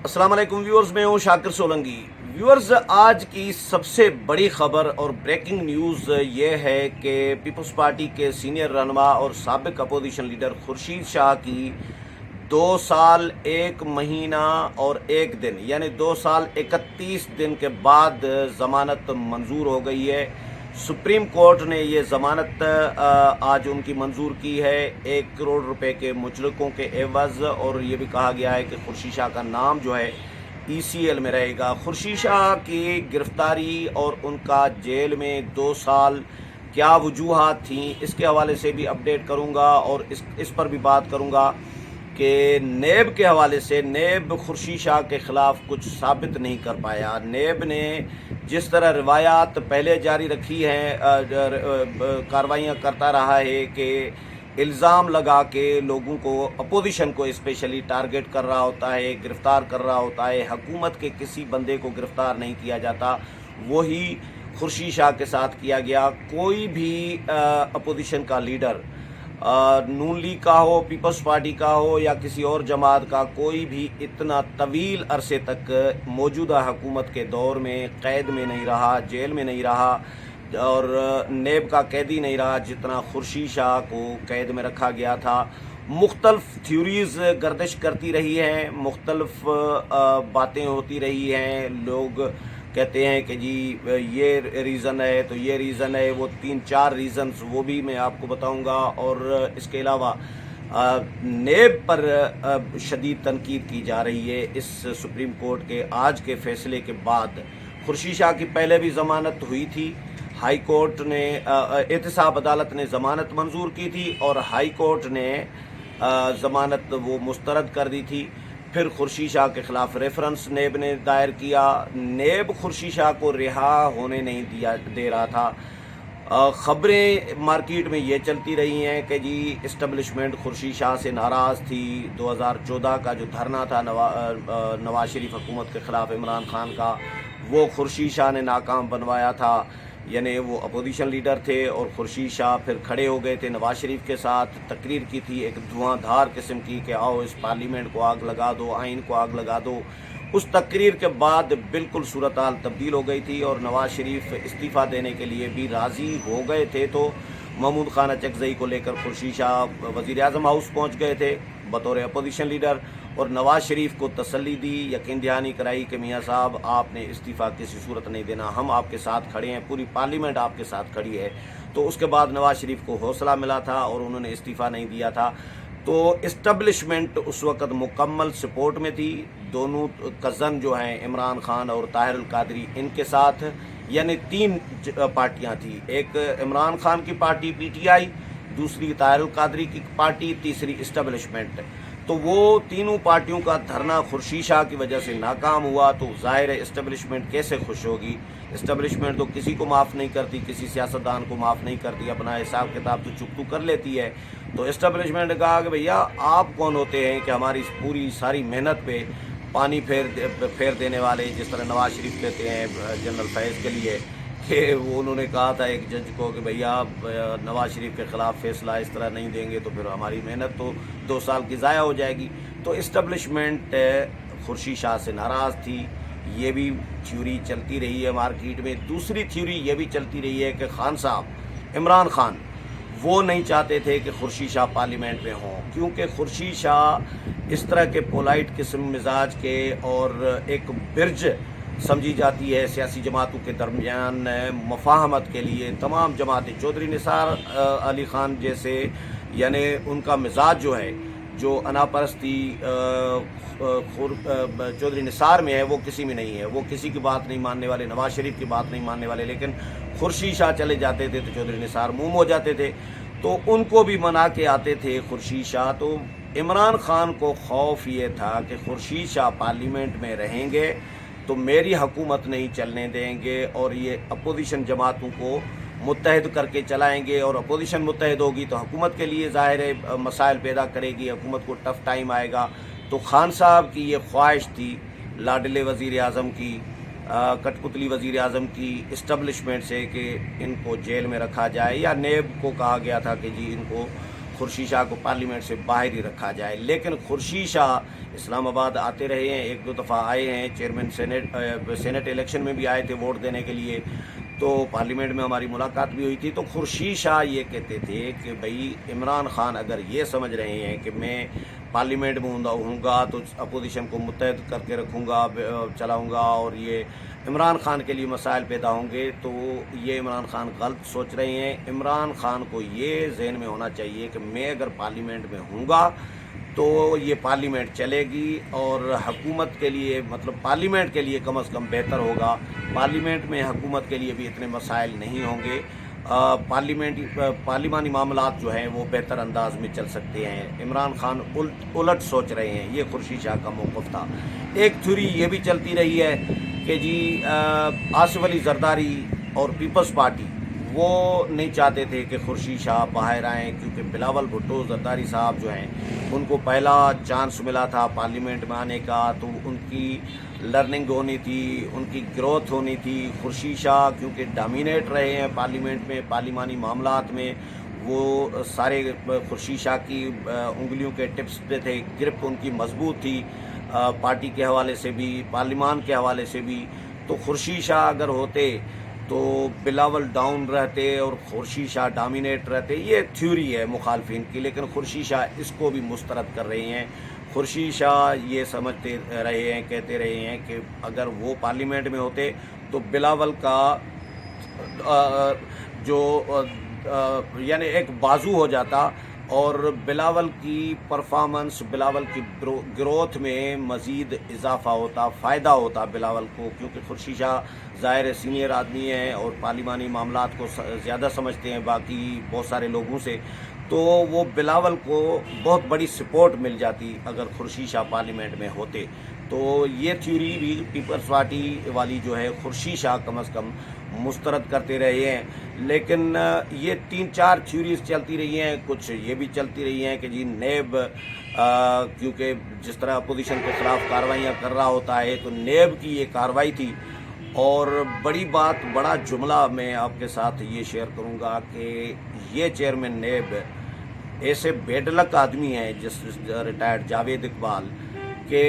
السلام علیکم ویورز، میں ہوں شاکر سولنگی۔ ویورز، آج کی سب سے بڑی خبر اور بریکنگ نیوز یہ ہے کہ پیپلز پارٹی کے سینئر رہنما اور سابق اپوزیشن لیڈر خورشید شاہ کی 2 سال 1 مہینہ اور 1 دن یعنی 2 سال 31 دن کے بعد ضمانت منظور ہو گئی ہے۔ سپریم کورٹ نے یہ ضمانت آج ان کی منظور کی ہے 1 کروڑ روپے کے مچلقوں کے عوض، اور یہ بھی کہا گیا ہے کہ خورشید شاہ کا نام جو ہے ECL میں رہے گا۔ خورشید شاہ کی گرفتاری اور ان کا جیل میں 2 سال کیا وجوہات تھیں، اس کے حوالے سے بھی اپڈیٹ کروں گا، اور اس پر بھی بات کروں گا کہ نیب کے حوالے سے نیب خورشید شاہ کے خلاف کچھ ثابت نہیں کر پایا۔ نیب نے جس طرح روایات پہلے جاری رکھی ہیں، کاروائیاں کرتا رہا ہے کہ الزام لگا کے لوگوں کو، اپوزیشن کو اسپیشلی ٹارگٹ کر رہا ہوتا ہے، گرفتار کر رہا ہوتا ہے۔ حکومت کے کسی بندے کو گرفتار نہیں کیا جاتا، وہی خورشید شاہ کے ساتھ کیا گیا۔ کوئی بھی اپوزیشن کا لیڈر، نون لیگ کا ہو، پیپلز پارٹی کا ہو یا کسی اور جماعت کا، کوئی بھی اتنا طویل عرصے تک موجودہ حکومت کے دور میں قید میں نہیں رہا، جیل میں نہیں رہا اور نیب کا قیدی نہیں رہا جتنا خورشید شاہ کو قید میں رکھا گیا تھا۔ مختلف تھیوریز گردش کرتی رہی ہیں، مختلف باتیں ہوتی رہی ہیں۔ لوگ کہتے ہیں کہ جی یہ ریزن ہے تو یہ ریزن ہے، وہ 3-4 ریزنز وہ بھی میں آپ کو بتاؤں گا۔ اور اس کے علاوہ نیب پر شدید تنقید کی جا رہی ہے اس سپریم کورٹ کے آج کے فیصلے کے بعد۔ خورشید شاہ کی پہلے بھی ضمانت ہوئی تھی، ہائی کورٹ نے، احتساب عدالت نے ضمانت منظور کی تھی اور ہائی کورٹ نے ضمانت وہ مسترد کر دی تھی۔ پھر خورشید شاہ کے خلاف ریفرنس نیب نے دائر کیا۔ نیب خورشید شاہ کو رہا ہونے نہیں دے رہا تھا۔ خبریں مارکیٹ میں یہ چلتی رہی ہیں کہ جی اسٹیبلشمنٹ خورشید شاہ سے ناراض تھی۔ 2014 کا جو دھرنا تھا نواز شریف حکومت کے خلاف عمران خان کا، وہ خورشید شاہ نے ناکام بنوایا تھا، یعنی وہ اپوزیشن لیڈر تھے اور خورشید شاہ پھر کھڑے ہو گئے تھے نواز شریف کے ساتھ۔ تقریر کی تھی ایک دھواں دھار قسم کی کہ آؤ اس پارلیمنٹ کو آگ لگا دو، آئین کو آگ لگا دو۔ اس تقریر کے بعد بالکل صورتحال تبدیل ہو گئی تھی اور نواز شریف استعفیٰ دینے کے لیے بھی راضی ہو گئے تھے، تو محمود خان اچکزئی کو لے کر خورشید شاہ وزیر اعظم ہاؤس پہنچ گئے تھے بطور اپوزیشن لیڈر، اور نواز شریف کو تسلی دی، یقین دہانی کرائی کہ میاں صاحب آپ نے استعفیٰ کسی صورت نہیں دینا، ہم آپ کے ساتھ کھڑے ہیں، پوری پارلیمنٹ آپ کے ساتھ کھڑی ہے۔ تو اس کے بعد نواز شریف کو حوصلہ ملا تھا اور انہوں نے استعفیٰ نہیں دیا تھا۔ تو اسٹیبلشمنٹ اس وقت مکمل سپورٹ میں تھی، دونوں کزن جو ہیں عمران خان اور طاہر القادری، ان کے ساتھ، یعنی 3 پارٹیاں تھیں، ایک عمران خان کی پارٹی PTI، دوسری طاہر القادری کی پارٹی، تیسری اسٹیبلشمنٹ۔ تو وہ تینوں پارٹیوں کا دھرنا خورشید شاہ کی وجہ سے ناکام ہوا، تو ظاہر ہے اسٹیبلشمنٹ کیسے خوش ہوگی؟ اسٹیبلشمنٹ تو کسی کو معاف نہیں کرتی، کسی سیاستدان کو معاف نہیں کرتی، اپنا حساب کتاب تو چپتو کر لیتی ہے۔ تو اسٹیبلشمنٹ نے کہا کہ بھیا آپ کون ہوتے ہیں کہ ہماری پوری ساری محنت پہ پانی پھیر دینے والے، جس طرح نواز شریف کہتے ہیں جنرل فیض کے لیے کہ وہ انہوں نے کہا تھا ایک جج کو کہ بھیا نواز شریف کے خلاف فیصلہ اس طرح نہیں دیں گے تو پھر ہماری محنت تو 2 سال کی ضائع ہو جائے گی۔ تو اسٹیبلشمنٹ خورشید شاہ سے ناراض تھی، یہ بھی تھیوری چلتی رہی ہے مارکیٹ میں۔ دوسری تھیوری یہ بھی چلتی رہی ہے کہ خان صاحب عمران خان وہ نہیں چاہتے تھے کہ خورشید شاہ پارلیمنٹ میں ہوں، کیونکہ خورشید شاہ اس طرح کے پولائٹ قسم مزاج کے اور ایک برج سمجھی جاتی ہے سیاسی جماعتوں کے درمیان مفاہمت کے لیے۔ تمام جماعتیں، چودھری نثار علی خان جیسے، یعنی ان کا مزاج جو ہے، جو انا پرستی چودھری نثار میں ہے وہ کسی میں نہیں ہے، وہ کسی کی بات نہیں ماننے والے، نواز شریف کی بات نہیں ماننے والے، لیکن خورشید شاہ چلے جاتے تھے تو چودھری نثار موم ہو جاتے تھے، تو ان کو بھی منا کے آتے تھے خورشید شاہ۔ تو عمران خان کو خوف یہ تھا کہ خورشید شاہ پارلیمنٹ میں رہیں گے تو میری حکومت نہیں چلنے دیں گے اور یہ اپوزیشن جماعتوں کو متحد کر کے چلائیں گے، اور اپوزیشن متحد ہوگی تو حکومت کے لیے ظاہر مسائل پیدا کرے گی، حکومت کو ٹف ٹائم آئے گا۔ تو خان صاحب کی یہ خواہش تھی لاڈلے وزیر اعظم کی، کٹ پتلی وزیر اعظم کی، اسٹیبلشمنٹ سے کہ ان کو جیل میں رکھا جائے، یا نیب کو کہا گیا تھا کہ جی ان کو خورشید شاہ کو پارلیمنٹ سے باہر ہی رکھا جائے. لیکن خورشید شاہ اسلام آباد آتے رہے ہیں, 1-2 دفعہ آئے ہیں, چیئرمین سینٹ الیکشن میں بھی آئے تھے ووٹ دینے کے لیے, تو پارلیمنٹ میں ہماری ملاقات بھی ہوئی تھی. تو خورشید شاہ یہ کہتے تھے کہ بھائی عمران خان اگر یہ سمجھ رہے ہیں کہ میں پارلیمنٹ میں ہوں گا تو اپوزیشن کو متحد کر کے رکھوں گا, چلاؤں گا, اور یہ عمران خان کے لیے مسائل پیدا ہوں گے, تو یہ عمران خان غلط سوچ رہے ہیں. عمران خان کو یہ ذہن میں ہونا چاہیے کہ میں اگر پارلیمنٹ میں ہوں گا تو یہ پارلیمنٹ چلے گی, اور حکومت کے لیے مطلب پارلیمنٹ کے لیے کم از کم بہتر ہوگا. پارلیمنٹ میں حکومت کے لیے بھی اتنے مسائل نہیں ہوں گے. پارلیمانی معاملات جو ہیں وہ بہتر انداز میں چل سکتے ہیں. عمران خان الٹ سوچ رہے ہیں. یہ خورشید شاہ کا موقف تھا. ایک تھیوری یہ بھی چلتی رہی ہے کہ جی آصف علی زرداری اور پیپلز پارٹی وہ نہیں چاہتے تھے کہ خورشید شاہ باہر آئیں, کیونکہ بلاول بھٹو زرداری صاحب جو ہیں ان کو پہلا چانس ملا تھا پارلیمنٹ میں آنے کا, تو ان کی لرننگ ہونی تھی, ان کی گروتھ ہونی تھی. خورشید شاہ کیونکہ ڈومینیٹ رہے ہیں پارلیمنٹ میں, پارلیمانی معاملات میں, وہ سارے خورشید شاہ کی انگلیوں کے ٹپس پہ تھے, گرپ ان کی مضبوط تھی پارٹی کے حوالے سے بھی, پارلیمان کے حوالے سے بھی. تو خورشید شاہ اگر ہوتے تو بلاول ڈاؤن رہتے اور خورشید شاہ ڈومینیٹ رہتے. یہ تھیوری ہے مخالفین کی, لیکن خورشید شاہ اس کو بھی مسترد کر رہے ہیں. خورشید شاہ یہ سمجھتے رہے ہیں, کہتے رہے ہیں کہ اگر وہ پارلیمنٹ میں ہوتے تو بلاول کا جو یعنی ایک بازو ہو جاتا, اور بلاول کی پرفارمنس, بلاول کی گروتھ میں مزید اضافہ ہوتا, فائدہ ہوتا بلاول کو, کیونکہ خورشید شاہ ظاہر سینئر آدمی ہیں اور پارلیمانی معاملات کو زیادہ سمجھتے ہیں باقی بہت سارے لوگوں سے. تو وہ بلاول کو بہت بڑی سپورٹ مل جاتی اگر خورشید شاہ پارلیمنٹ میں ہوتے. تو یہ تھیوری بھی پیپلز پارٹی والی جو ہے خورشید شاہ کم از کم مسترد کرتے رہے ہیں. لیکن یہ 3-4 تھیوریز چلتی رہی ہیں. کچھ یہ بھی چلتی رہی ہیں کہ جی نیب کیونکہ جس طرح اپوزیشن کے خلاف کارروائیاں کر رہا ہوتا ہے, تو نیب کی یہ کارروائی تھی. اور بڑی بات, بڑا جملہ میں آپ کے ساتھ یہ شیئر کروں گا کہ یہ چیئرمین نیب ایسے بیڈ لک آدمی ہیں جس ریٹائرڈ جاوید اقبال, کہ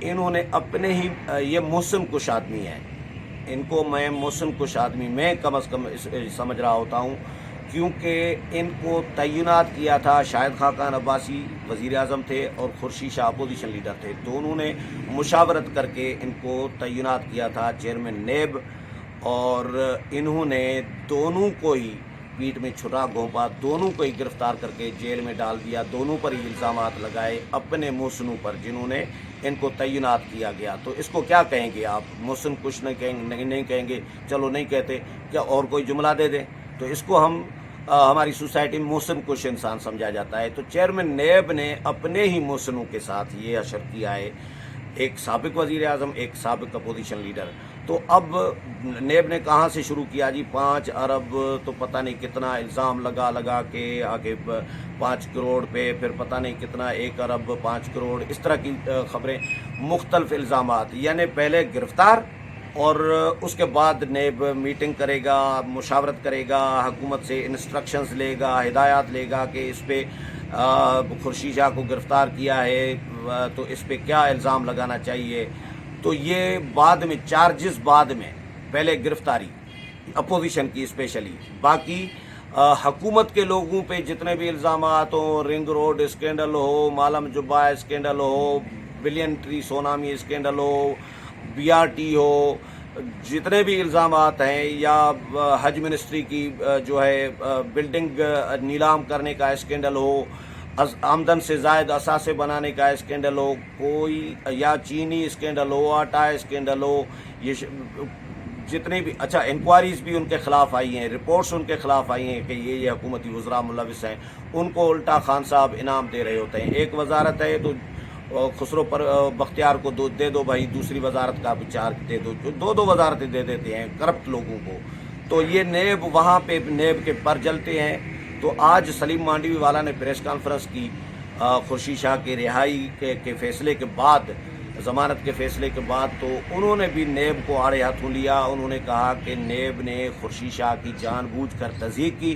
انہوں نے اپنے ہی, یہ محسن کش آدمی ہیں, ان کو میں محسن کش آدمی میں کم از کم سمجھ رہا ہوتا ہوں, کیونکہ ان کو تعینات کیا تھا. شاہد خاقان عباسی وزیر اعظم تھے اور خورشید شاہ اپوزیشن لیڈر تھے, دونوں نے مشاورت کر کے ان کو تعینات کیا تھا چیئرمین نیب, اور انہوں نے دونوں کو ہی پیٹ میں چھٹا گھونپا, دونوں کو ہی گرفتار کر کے جیل میں ڈال دیا, دونوں پر ہی الزامات لگائے اپنے محسنوں پر جنہوں نے ان کو تعینات کیا گیا. تو اس کو کیا کہیں گے آپ؟ محسن کچھ نہیں کہیں گے, چلو نہیں کہتے, کیا اور کوئی جملہ دے دیں؟ تو اس کو ہم ہماری سوسائٹی میں محسن کش انسان سمجھا جاتا ہے. تو چیئرمین نیب نے اپنے ہی محسنوں کے ساتھ یہ اشر کیا ہے, ایک سابق وزیر اعظم, ایک سابق اپوزیشن لیڈر. تو اب نیب نے کہاں سے شروع کیا جی؟ 5 ارب تو پتہ نہیں کتنا الزام لگا کے آگے 5 کروڑ پہ, پھر پتہ نہیں کتنا 1 ارب 5 کروڑ, اس طرح کی خبریں, مختلف الزامات. یعنی پہلے گرفتار اور اس کے بعد نیب میٹنگ کرے گا, مشاورت کرے گا, حکومت سے انسٹرکشنز لے گا, ہدایات لے گا کہ اس پہ خورشید شاہ کو گرفتار کیا ہے تو اس پہ کیا الزام لگانا چاہیے. تو یہ بعد میں چارجز, بعد میں پہلے گرفتاری اپوزیشن کی اسپیشلی, باقی حکومت کے لوگوں پہ جتنے بھی الزامات ہوں, رنگ روڈ اسکینڈل ہو, مالم جبا اسکینڈل ہو, بلین ٹری سونامی اسکینڈل ہو, BRT ہو, جتنے بھی الزامات ہیں, یا حج منسٹری کی جو ہے بلڈنگ نیلام کرنے کا اسکینڈل ہو, آمدن سے زائد اثاثے بنانے کا اسکینڈل ہو, کوئی یا چینی اسکینڈل ہو, آٹا اسکینڈل ہو, یہ جتنے بھی, اچھا انکوائریز بھی ان کے خلاف آئی ہیں, رپورٹس ان کے خلاف آئی ہیں کہ یہ حکومتی وزراء ملوث ہیں, ان کو الٹا خان صاحب انعام دے رہے ہوتے ہیں. ایک وزارت ہے تو خسرو پر بختیار کو دے دو بھائی, دوسری وزارت کا بھی چارج دے دو, جو 2 وزارتیں دے دیتے ہیں کرپٹ لوگوں کو. تو یہ نیب, وہاں پہ نیب کے پر جلتے ہیں. تو آج سلیم مانڈوی والا نے پریس کانفرنس کی خورشید شاہ کے رہائی کے فیصلے کے بعد, ضمانت کے فیصلے کے بعد, تو انہوں نے بھی نیب کو آڑے ہاتھوں لیا. انہوں نے کہا کہ نیب نے خورشید شاہ کی جان بوجھ کر تضییق کی,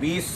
20